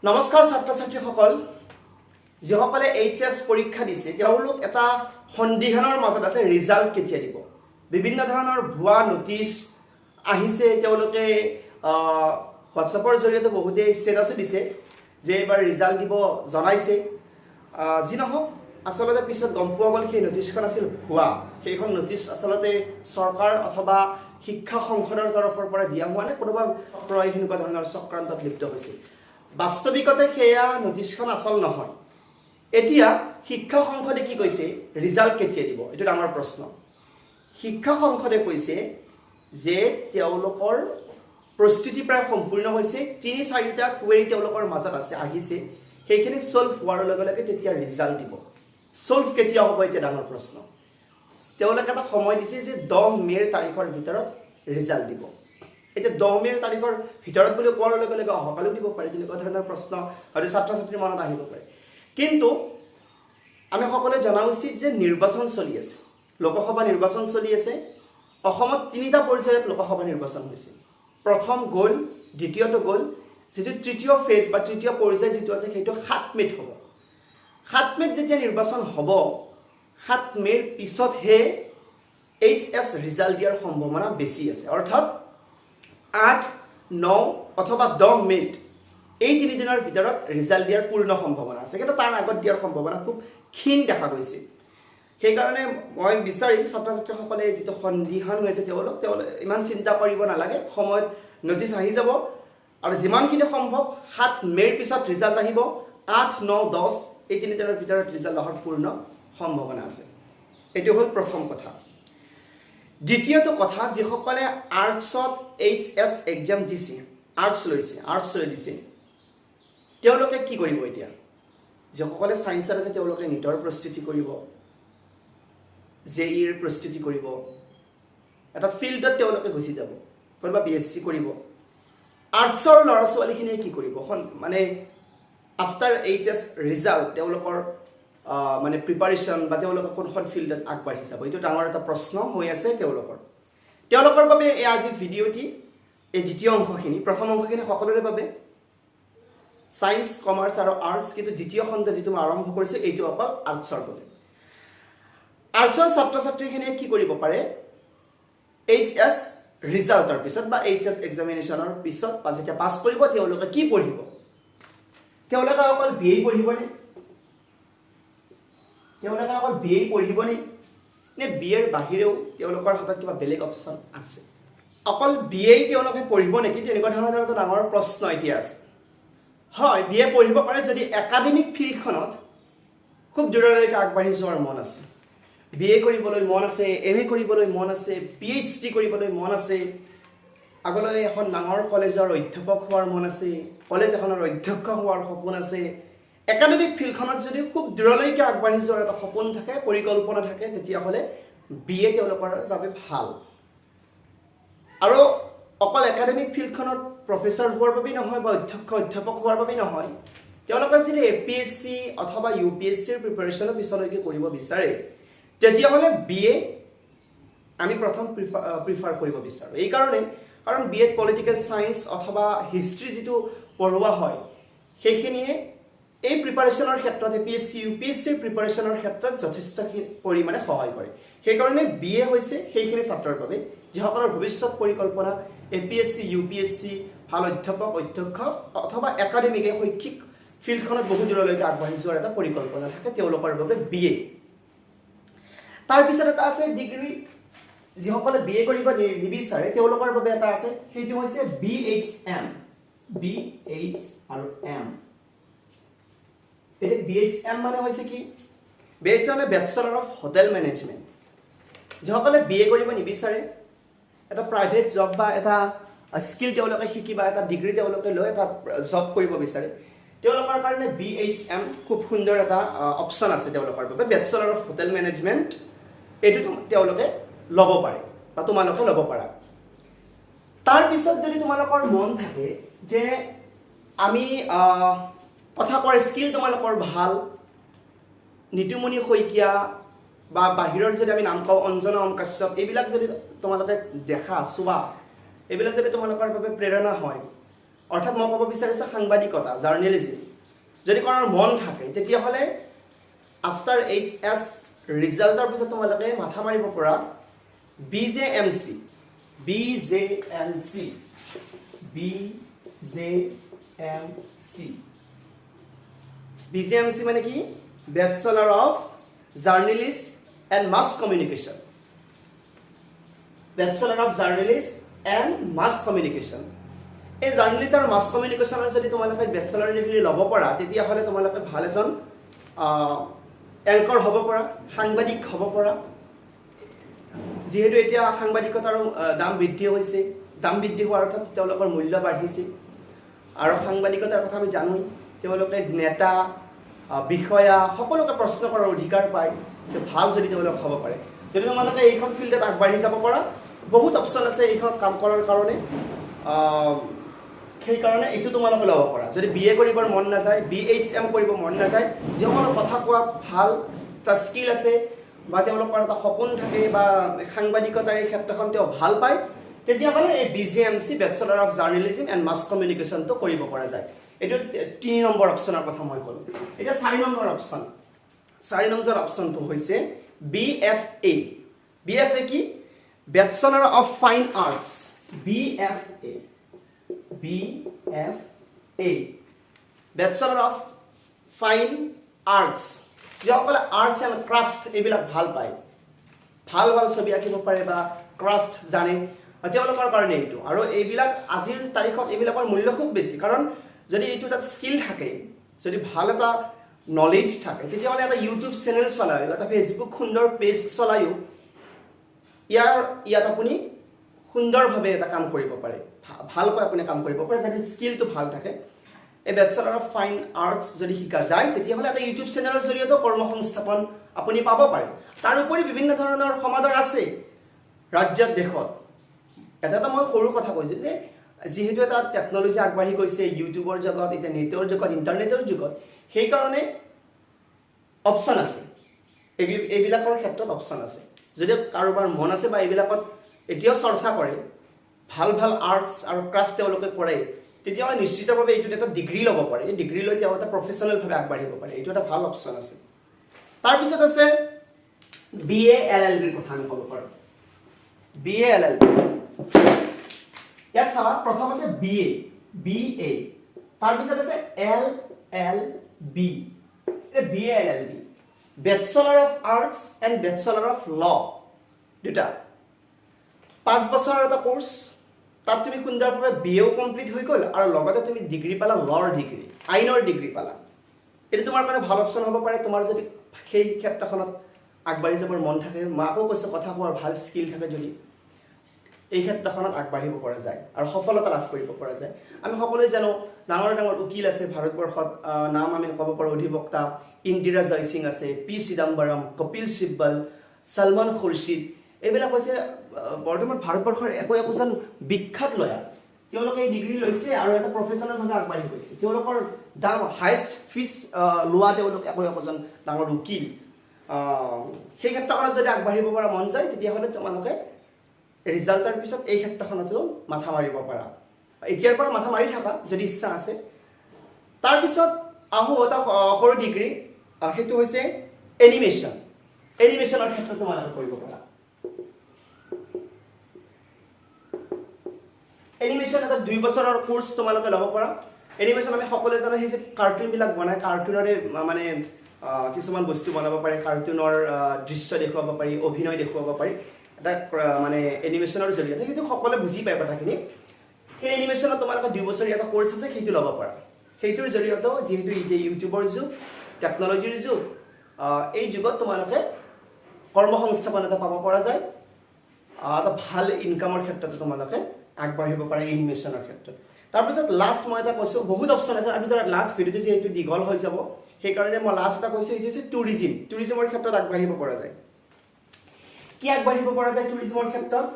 নমস্কাৰ ছাত্ৰ ছাত্ৰীসকল যিসকলে এইচএছ পৰীক্ষা দিছে তেওঁলোক এটা সন্দিহানৰ মাজত আছে ৰিজাল্ট কেতিয়া দিব বিভিন্ন ধৰণৰ ভুৱা নোটিছ আহিছে তেওঁলোকে হোৱাটছএপৰ জৰিয়তে বহুতে ষ্টেটাছো দিছে যে এবাৰ ৰিজাল্ট দিব জনাইছে যি নহওক আসলতে পিছত গম পোৱা গ'ল সেই নোটিছখন আছিল ভুৱা সেইখন নোটিছ আসলতে চৰকাৰ অথবা শিক্ষা সংসদৰ তৰফৰ পৰা দিয়া হোৱা নাই কোনোবা প্ৰয় সেনেকুৱা ধৰণৰ চক্ৰান্তত লিপ্ত হৈছে বাস্তৱিকতে সেয়া নোটিছখন আসল নহয় এতিয়া শিক্ষা সংসদে কি কৈছে ৰিজাল্ট কেতিয়া দিব এইটো ডাঙৰ প্ৰশ্ন শিক্ষা সংসদে কৈছে যে তেওঁলোকৰ প্ৰস্তুতি প্ৰায় সম্পূৰ্ণ হৈছে ৩-৪টা কুৱেৰি তেওঁলোকৰ মাজত আছে আহিছে সেইখিনি সলভ হোৱাৰ লগে লগে তেতিয়া ৰিজাল্ট দিব সলভ কেতিয়া হ'ব এতিয়া ডাঙৰ প্ৰশ্ন তেওঁলোকে এটা সময় দিছে যে 10 মেৰ তাৰিখৰ ভিতৰত ৰিজাল্ট দিব এতিয়া 10 মেৰ তাৰিখৰ ভিতৰত বুলি কোৱাৰ লগে লগে অহকালো দিব পাৰে তেনেকুৱা ধৰণৰ প্ৰশ্ন হয়তো ছাত্ৰ ছাত্ৰীৰ মনত আহিব পাৰে কিন্তু আমি সকলোৱে জনা উচিত যে নিৰ্বাচন চলি আছে লোকসভা নিৰ্বাচন চলি আছে অসমত 3টা পৰ্যায়ত লোকসভা নিৰ্বাচন হৈছে প্ৰথম গ'ল দ্বিতীয়টো গ'ল যেটো তৃতীয় ফেজ বা তৃতীয় পৰ্যায় যেটো আছে সেইটো 7 মেত হ'ব 7 মেত যেতিয়া নিৰ্বাচন হ'ব 7 মেৰ পিছতহে এইচএছ ৰিজাল্ট দিয়াৰ সম্ভাৱনা বেছি আছে অৰ্থাৎ 8, 9 অথবা 10 মেত এই 3 দিনৰ ভিতৰত ৰিজাল্ট দিয়াৰ পূৰ্ণ সম্ভাৱনা আছে কিন্তু তাৰ আগত দিয়াৰ সম্ভাৱনা খুব ক্ষীণ দেখা গৈছে সেইকাৰণে মই বিচাৰিম ছাত্ৰ ছাত্ৰীসকলে যিটো সন্দিহান হৈছে তেওঁলোক ইমান চিন্তা কৰিব নালাগে সময়ত নোটিছ আহি যাব আৰু যিমানখিনি সম্ভৱ 7 মেৰ পিছত ৰিজাল্ট আহিব 8, 9, 10 এই 3 দিনৰ ভিতৰত ৰিজাল্ট অহাৰ পূৰ্ণ সম্ভাৱনা আছে এইটো হ'ল প্ৰথম কথা দ্বিতীয়টো কথা যিসকলে আৰ্টছত এইচএছ এক্সাম দিছে আৰ্টছ লৈ দিছে তেওঁলোকে কি কৰিব এতিয়া যিসকলে সায়েন্সত আছে তেওঁলোকে নিটৰ প্ৰস্তুতি কৰিব জেইৰ প্ৰস্তুতি কৰিব এটা ফিল্ডত তেওঁলোকে গুচি যাব কৰবা বিএসসি কৰিব আৰ্টছৰ ল'ৰা ছোৱালীখিনিয়ে কি কৰিব মানে আফটাৰ এইচএছ ৰিজাল্ট তেওঁলোকৰ মানে প্ৰিপাৰেশ্যন বা তেওঁলোকে কোনখন ফিল্ডত আগবাঢ়ি যাব এইটো ডাঙৰ এটা প্ৰশ্ন হৈ আছে তেওঁলোকৰ বাবে এই আজিৰ ভিডিঅ'টি এই দ্বিতীয় অংশখিনি প্ৰথম অংশখিনি সকলোৰে বাবে সায়েন্স কমাৰ্চ আৰু আৰ্টছ কিন্তু দ্বিতীয় খণ্ড যিটো মই আৰম্ভ কৰিছোঁ এইটো অকল আৰ্টছৰ বাবে আৰ্টছৰ ছাত্ৰ ছাত্ৰীখিনিয়ে কি কৰিব পাৰে এইচএছ ৰিজাল্টৰ পিছত বা এইচএছ এক্সামিনেশ্যনৰ পিছত বা যেতিয়া পাছ কৰিব তেওঁলোকে কি পঢ়িব তেওঁলোকে অকল বিএ পঢ়িবনে নে বিএৰ বাহিৰেও তেওঁলোকৰ হাতত কিবা বেলেগ অপশ্যন আছে অকল বিএ তেওঁলোকে পঢ়িব নেকি তেনেকুৱা ধৰণৰ এটা ডাঙৰ প্ৰশ্ন এতিয়া আছে হয় বিএ পঢ়িব পাৰে যদি একাডেমিক ফিল্ডখনত খুব দূৰলৈকে আগবাঢ়ি যোৱাৰ মন আছে বিএ কৰিবলৈ মন আছে এমএ কৰিবলৈ মন আছে পিএইচডি কৰিবলৈ মন আছে আগলৈ এখন ডাঙৰ কলেজৰ অধ্যাপক হোৱাৰ মন আছে কলেজ এখনৰ অধ্যক্ষ হোৱাৰ সপোন আছে একাডেমিক ফিল্ডখনত যদি খুব দূৰলৈকে আগবাঢ়ি যোৱাৰ এটা সপোন থাকে পৰিকল্পনা থাকে তেতিয়াহ'লে বিএ তেওঁলোকৰ বাবে ভাল আৰু অকল একাডেমিক ফিল্ডখনত প্ৰফেচৰ হোৱাৰ বাবে নহয় বা অধ্যাপক হোৱাৰ বাবে নহয় তেওঁলোকে যদি এপিএসসি অথবা ইউপিএসসিৰ প্ৰিপাৰেশ্যনৰ পিছলৈকে কৰিব বিচাৰে তেতিয়াহ'লে বিএ আমি প্ৰথম প্ৰিফাৰ কৰিব বিচাৰোঁ এই কাৰণে কাৰণ বিএত পলিটিকেল সায়েন্স অথবা হিষ্ট্ৰী যিটো পঢ়োৱা হয় সেইখিনিয়ে এই প্ৰিপাৰেশ্যনৰ ক্ষেত্ৰত এপিএসসি ইউপিএসসিৰ প্ৰিপাৰেশ্যনৰ ক্ষেত্ৰত যথেষ্ট পৰিমাণে সহায় কৰে সেইকাৰণে বিএ হৈছে সেইখিনি ছাত্ৰৰ বাবে যিসকলৰ ভৱিষ্যত পৰিকল্পনা এপিএসসি ইউপিএসসি ভাল অধ্যাপক অধ্যক্ষ অথবা একাডেমিক শৈক্ষিক ফিল্ডখনত বহু দূৰলৈকে আগবাঢ়ি যোৱাৰ এটা পৰিকল্পনা থাকে তেওঁলোকৰ বাবে বিএ তাৰপিছত এটা আছে ডিগ্ৰী যিসকলে বিএ কৰিব নিবিচাৰে তেওঁলোকৰ বাবে এটা আছে সেইটো হৈছে বিএইচএম এটা বিএইচএম মানে হৈছে কি বিএইচএম মানে বেচেলৰ অফ হোটেল মেনেজমেণ্ট যিসকলে বিএ কৰিব নিবিচাৰে এটা প্ৰাইভেট জব বা এটা স্কিল তেওঁলোকে শিকি বা এটা ডিগ্ৰী তেওঁলোকে লৈ এটা জব কৰিব বিচাৰে তেওঁলোকৰ কাৰণে বিএইচএম খুব সুন্দৰ এটা অপশ্যন আছে তেওঁলোকৰ বাবে বেচেলৰ অফ হোটেল মেনেজমেণ্ট এইটো তেওঁলোকে ল'ব পাৰে বা তোমালোকে ল'ব পাৰা তাৰপিছত যদি তোমালোকৰ মন থাকে যে আমি কথা কোৱাৰ স্কিল তোমালোকৰ ভাল নিতুমণি শইকীয়া বা বাহিৰৰ যদি আমি নাম কওঁ অঞ্জনা ওম কাশ্যপ এইবিলাক যদি তোমালোকে দেখা চোৱা এইবিলাক যদি তোমালোকৰ বাবে প্ৰেৰণা হয় অৰ্থাৎ মই ক'ব বিচাৰিছোঁ সাংবাদিকতা, জাৰ্নেলিজিম যদি কৰাৰ মন থাকে তেতিয়াহ'লে আফটাৰ HS ৰিজাল্টৰ পিছত তোমালোকে মাথা মাৰিব পৰা BJMC মানে কি? Bachelor of journalist and mass communication. Bachelor of journalist and mass communication. এই জাৰ্নেলিষ্ট আৰু মাছ কমিউনিকেশ্যনৰ যদি তোমালোকে বেচেলাৰ ডিগ্ৰী ল'ব পাৰা তেতিয়াহ'লে তোমালোকে ভাল এজন এংকৰ হ'ব পৰা, সাংবাদিক হ'ব পৰা। যিহেতু এতিয়া সাংবাদিকতাৰ দাম বৃদ্ধি হৈছে, দাম বৃদ্ধি হোৱাৰ অৰ্থত তেওঁলোকৰ মূল্য বাঢ়িছে আৰু সাংবাদিকতাৰ কথা আমি জানোঁ তেওঁলোকে নেতা বিষয়া সকলোকে প্ৰশ্ন কৰাৰ অধিকাৰ পায়। ভাল যদি তেওঁলোক হ'ব পাৰে, যদি তোমালোকে এইখন ফিল্ডত আগবাঢ়ি যাব পৰা বহুত অপশ্যন আছে এইখনত কাম কৰাৰ কাৰণে। সেইকাৰণে এইটো তোমালোকে ল'ব পাৰা। যদি BA কৰিবৰ মন নাযায়, BHM কৰিব মন নাযায়, যিসকলৰ কথা কোৱা ভাল এটা স্কিল আছে বা তেওঁলোকৰ এটা সপোন থাকে বা সাংবাদিকতাৰ এই ক্ষেত্ৰখন তেওঁ ভাল পায় তেতিয়াহ'লে এই BJMC bachelor of journalism and mass কমিউনিকেশ্যনটো কৰিব পৰা যায়। এইটো 3 নম্বৰ অপশ্যনৰ কথা মই ক'লোঁ। এতিয়া 4 নম্বৰ অপশ্যন। 4 নম্বৰ অপশ্যনটো হৈছে BFA। BFA কি? Bachelor of fine arts. BFA bachelor of fine arts. যিসকলে আৰ্টছ এণ্ড ক্ৰাফ্ট এইবিলাক ভাল পায়, ভাল ছবি আঁকিব পাৰে বা ক্ৰাফ্ট জানে, তেওঁলোকৰ কাৰণে এইটো। আৰু এইবিলাক আজিৰ তাৰিখত এইবিলাকৰ মূল্য খুব বেছি, কাৰণ যদি এইটো তাত স্কিল থাকে, যদি ভাল এটা নলেজ থাকে তেতিয়াহ'লে এটা ইউটিউব চেনেল চলায়ো, এটা ফেচবুক সুন্দৰ পেজ চলায়ো ইয়াত আপুনি সুন্দৰভাৱে এটা কাম কৰিব পাৰে, ভালকৈ আপুনি কাম কৰিব পাৰে যদি স্কিলটো ভাল থাকে। এই বেচেলাৰ অফ ফাইন আৰ্টছ যদি শিকা যায় তেতিয়াহ'লে এটা ইউটিউব চেনেলৰ জৰিয়তেও কৰ্মসংস্থাপন আপুনি পাব পাৰে। তাৰোপৰি বিভিন্ন ধৰণৰ সমাদৰ আছে ৰাজ্যত দেশত। এটা মই সৰু কথা কৈছোঁ যে যিহেতু এটা টেকন'লজি আগবাঢ়ি গৈছে, ইউটিউবৰ জগত, এতিয়া নেটৰ জগত, ইণ্টাৰনেটৰ যুগত, সেইকাৰণে অপশ্যন আছে, এইবিলাকৰ ক্ষেত্ৰত অপশ্যন আছে। যদি কাৰোবাৰ মন আছে বা এইবিলাকত এতিয়াও চৰ্চা কৰে, ভাল আৰ্টছ আৰু ক্ৰাফ্ট তেওঁলোকে কৰে, তেতিয়াহ'লে নিশ্চিতভাৱে এইটোত এটা ডিগ্ৰী ল'ব পাৰে। এই ডিগ্ৰী লৈ তেওঁ এটা প্ৰফেচনেলভাৱে আগবাঢ়িব পাৰে। এইটো এটা ভাল অপশ্যন আছে। তাৰপিছত আছে BA LLBৰ কথা আমি ক'ব পাৰোঁ। BA LLB ইয়াত চাবা, প্ৰথম আছে BA, তাৰপিছত আছে LLB। BA LLB bachelor of arts and bachelor of law, দুটা 5 বছৰৰ এটা কোৰ্চ। তাত তুমি সুন্দৰভাৱে BAও কমপ্লিট হৈ গ'ল আৰু লগতে তুমি ডিগ্ৰী পালা, লৰ ডিগ্ৰী, আইনৰ ডিগ্ৰী পালা। এইটো তোমাৰ কাৰণে ভাল অপশ্যন হ'ব পাৰে তোমাৰ যদি সেই ক্ষেত্ৰখনত আগবাঢ়ি যাবৰ মন থাকে। মই আকৌ কৈছোঁ, কথা কোৱাৰ ভাল স্কিল থাকে, যদি এই ক্ষেত্ৰখনত আগবাঢ়িব পৰা যায় আৰু সফলতা লাভ কৰিব পৰা যায়। আমি সকলোৱে জানো ডাঙৰ উকিল আছে ভাৰতবৰ্ষত, নাম আমি ক'ব পাৰোঁ অধিবক্তা ইন্দিৰা জয়সিং আছে, P চিদাম্বৰম, কপিল চিব্বল, সলমান খুৰশ্বিদ। এইবিলাক হৈছে বৰ্তমান ভাৰতবৰ্ষৰ একোজন বিখ্যাত লয়াৰ। তেওঁলোকে এই ডিগ্ৰী লৈছে আৰু এটা প্ৰফেচনেলভাৱে আগবাঢ়ি গৈছে। তেওঁলোকৰ হায়েষ্ট ফিজ লোৱা তেওঁলোক একোজন ডাঙৰ উকিল। সেই ক্ষেত্ৰখনত যদি আগবাঢ়িব পৰা মন যায় তেতিয়াহ'লে তোমালোকে ৰিজাল্টৰ পিছত এই ক্ষেত্ৰখনতো মাথা মাৰিব পাৰা, এতিয়াৰ পৰা মাথা মাৰি থাকা যদি ইচ্ছা আছে। তাৰপিছত আহোঁ এটা সৰু ডিগ্ৰী, সেইটো হৈছে এনিমেশ্যন। এনিমেশ্যনৰ ক্ষেত্ৰত তোমালোকে কৰিব পাৰা। এনিমেশ্যন এটা 2 বছৰৰ কোৰ্চ তোমালোকে ল'ব পাৰা। এনিমেশ্যন আমি সকলোৱে জানো, সেই যে কাৰ্টুনবিলাক বনায়, কাৰ্টুনৰে মানে কিছুমান বস্তু বনাব পাৰি, কাৰ্টুনৰ দৃশ্য দেখুৱাব পাৰি, অভিনয় দেখুৱাব পাৰি এটা মানে এনিমেশ্যনৰ জৰিয়তে। সেইটো সকলোৱে বুজি পায় কথাখিনি। সেই এনিমেশ্যনত তোমালোকে 2 বছৰীয়া এটা কোৰ্চ আছে, সেইটো ল'ব পাৰা। সেইটোৰ জৰিয়তেও যিহেতু এতিয়া ইউটিউবৰ যুগ, টেকন'লজিৰ যুগ, এই যুগত তোমালোকে কৰ্মসংস্থাপন এটা পাব পৰা যায়। এটা ভাল ইনকামৰ ক্ষেত্ৰতে তোমালোকে আগবাঢ়িব পাৰে এনিমেশ্যনৰ ক্ষেত্ৰত। তাৰপিছত লাষ্ট মই এটা কৈছোঁ, বহুত অপশ্যন আছে। আমি ধৰা লাষ্ট ভিডিঅ'টো যিহেতু দীঘল হৈ যাব, সেইকাৰণে মই লাষ্ট এটা কৈছোঁ, সেইটো হৈছে টুৰিজিমৰ ক্ষেত্ৰত আগবাঢ়িব পৰা যায়। কি আগবাঢ়িব পৰা যায় টুৰিজিমৰ ক্ষেত্ৰত?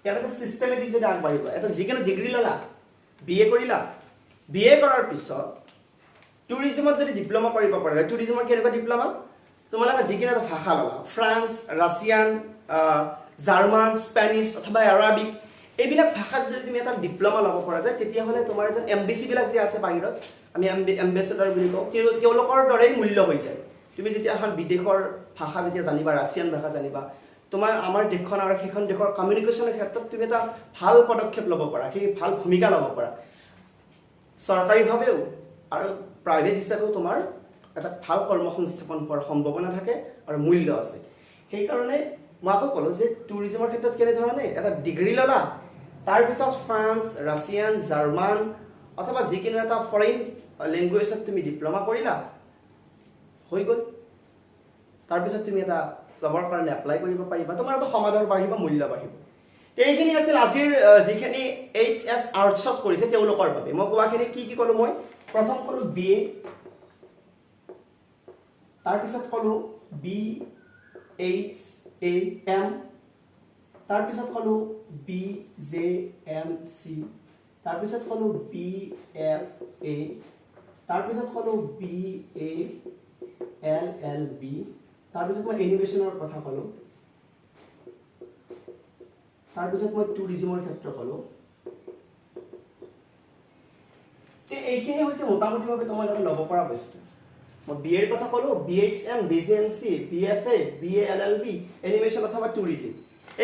ইয়াত এটা চিষ্টেমেটিক যদি আগবাঢ়িব, এটা যিকোনো ডিগ্ৰী ল'লা, BA কৰিলা, BA কৰাৰ পিছত টুৰিজিমত যদি ডিপ্ল'মা কৰিব পৰা যায়। টুৰিজিমৰ কেনেকুৱা ডিপ্ল'মা? তোমালোকে যিকোনো এটা ভাষা ল'লা, ফ্ৰান্স, ৰাছিয়ান, জাৰ্মান, স্পেনিছ অথবা এৰাবিক, এইবিলাক ভাষাত যদি তুমি এটা ডিপ্ল'মা ল'ব পৰা যায় তেতিয়াহ'লে তোমাৰ এজন MBC বিলাক যে আছে বাহিৰত আমি এম্বেচেডৰ বুলি কওঁ তেওঁলোকৰ দৰেই মূল্য হৈ যায় তুমি যেতিয়া এখন বিদেশৰ ভাষা যেতিয়া জানিবা ৰাছিয়ান ভাষা জানিবা তোমাৰ আমাৰ দেশখন আৰু সেইখন দেশৰ কমিউনিকেশ্যনৰ ক্ষেত্ৰত তুমি এটা ভাল পদক্ষেপ ল'ব পাৰা সেই ভাল ভূমিকা ল'ব পাৰা চৰকাৰীভাৱেও আৰু প্ৰাইভেট হিচাপেও তোমাৰ এটা ভাল কৰ্মসংস্থাপন পোৱাৰ সম্ভাৱনা থাকে আৰু মূল্য আছে সেইকাৰণে মই আকৌ ক'লোঁ যে টুৰিজমৰ ক্ষেত্ৰত কেনেধৰণে এটা ডিগ্ৰী ল'লা তাৰপিছত ফ্ৰান্স ৰাছিয়ান জাৰ্মান অথবা যিকোনো এটা ফৰেইন লেংগুৱেজত তুমি ডিপ্ল'মা কৰিলা হৈ গ'ল তাৰপিছত তুমি এটা জবৰ কাৰণে এপ্লাই কৰিব পাৰিবা তোমাৰ এটা সমাদৰ বাঢ়িব মূল্য বাঢ়িব এইখিনি আছিল আজিৰ যিখিনি HS আৰ্টছত কৰিছে তেওঁলোকৰ বাবে মই কোৱাখিনি কি ক'লোঁ মই প্ৰথম ক'লোঁ BA তাৰপিছত ক'লোঁ BHAM তাৰপিছত ক'লোঁ BJMC তাৰপিছত ক'লোঁ BFA তাৰপিছত ক'লোঁ BALLB তাৰপিছত মই এনিমেশ্যনৰ কথা ক'লোঁ তাৰপিছত মই টুৰিজমৰ ক্ষেত্ৰ ক'লোঁ এইখিনি হৈছে মোটামুটিভাৱে তোমালোকে ল'ব পৰা বস্তু মই BA ৰ কথা ক'লোঁ BHM BJMC BFA BALLB animation অথবা টুৰিজিম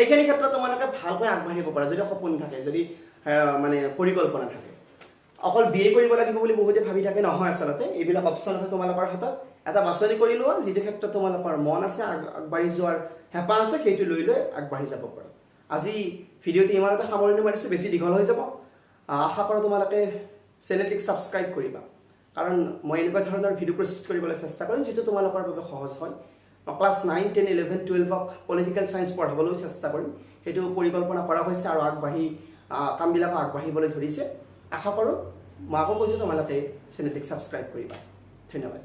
এইখিনি ক্ষেত্ৰত তোমালোকে ভালকৈ আগবাঢ়িব পাৰা যদি সপোন থাকে যদি মানে পৰিকল্পনা থাকে অকল BA কৰিব লাগিব বুলি বহুতে ভাবি থাকে নহয় আচলতে এইবিলাক অপশ্যন আছে তোমালোকৰ হাতত এটা বাছনি কৰি লোৱা যিটো ক্ষেত্ৰত তোমালোকৰ মন আছে আগবাঢ়ি যোৱাৰ হেঁপাহ আছে সেইটো লৈ আগবাঢ়ি যাব পাৰা আজি ভিডিঅ'টো ইমানতে সামৰণি মাৰিছোঁ বেছি দীঘল হৈ যাব আশা কৰোঁ তোমালোকে চেনেলটিক ছাবস্ক্ৰাইব কৰিবা কাৰণ মই এনেকুৱা ধৰণৰ ভিডিঅ' প্ৰস্তুত কৰিবলৈ চেষ্টা কৰিম যিটো তোমালোকৰ বাবে সহজ হয় ক্লাছ 9, 10, 11, 12ক পলিটিকেল চায়েন্স পঢ়াবলৈ চেষ্টা কৰিম সেইটো পৰিকল্পনা কৰা হৈছে আৰু আগবাঢ়ি কামবিলাক আগবাঢ়িবলৈ ধৰিছে আশা কৰোঁ মই আকৌ কৈছোঁ তোমালোকে চেনেলটিক ছাবস্ক্ৰাইব কৰিবা ধন্যবাদ